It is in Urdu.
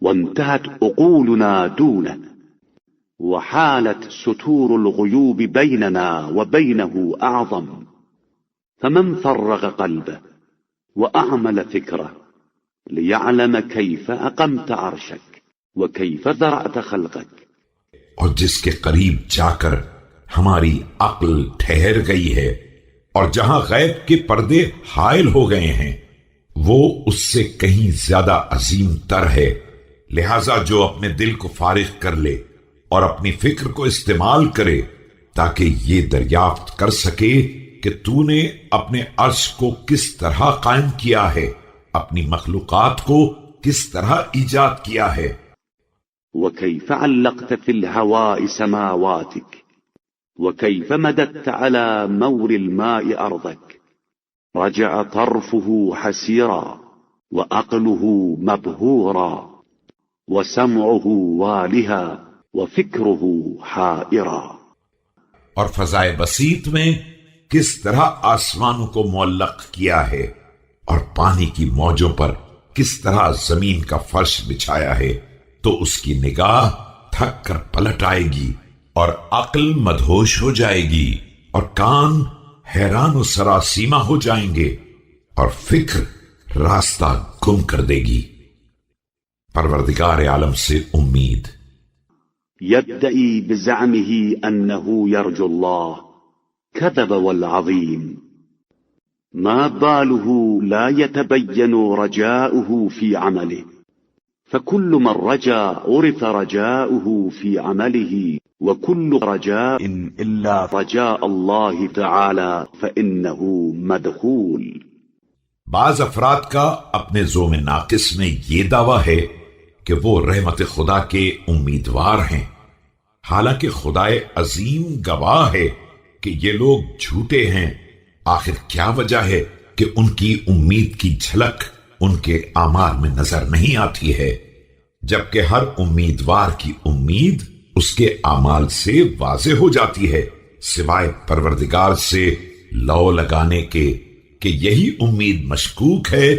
وانتهت عقولنا دونه، وحالت ستور الغيوب بيننا وبينه أعظم. فمن فرغ قلبه وأعمل فكره ليعلم كيف أقمت عرشك وكيف ذرأت خلقك. اور جس کے قریب جا کر ہماری عقل ٹھہر گئی ہے اور جہاں غیب کے پردے حائل ہو گئے ہیں وہ اس سے کہیں زیادہ عظیم تر ہے، لہذا جو اپنے دل کو فارغ کر لے اور اپنی فکر کو استعمال کرے تاکہ یہ دریافت کر سکے کہ تو نے اپنے عرش کو کس طرح قائم کیا ہے، اپنی مخلوقات کو کس طرح ایجاد کیا ہے، وكيف علقت في الهواء سماواتك وكيف مددت على مور الماء أرضك. رجع طرفه حسيرا وعقله مبهورا وسمعه والها وفكره حائرا. اور فضائے بسیط میں کس طرح آسمانوں کو معلق کیا ہے اور پانی کی موجوں پر کس طرح زمین کا فرش بچھایا ہے، تو اس کی نگاہ تھک کر پلٹ آئے گی اور عقل مدہوش ہو جائے گی اور کان حیران و سراسیمہ ہو جائیں گے اور فکر راستہ گم کر دے گی. پروردگار عالم سے امید. يدعي بزعمه أنه يرجو الله كذب والعظيم. ما باله لا يتبين رجاؤه في عمله، فكل من رجا عرف رجاؤه في عمله، وكل رجاء إلا رجاء الله تعالى فإنه مدخول. بعض افراد کا اپنے ذوم ناقص میں یہ دعویٰ ہے کہ وہ رحمت خدا کے امیدوار ہیں، حالانکہ خدائے عظیم گواہ ہے کہ یہ لوگ جھوٹے ہیں. آخر کیا وجہ ہے کہ ان کی امید کی جھلک ان کے اعمال میں نظر نہیں آتی ہے، جبکہ ہر امیدوار کی امید اس کے اعمال سے واضح ہو جاتی ہے، سوائے پروردگار سے لو لگانے کے کہ یہی امید مشکوک ہے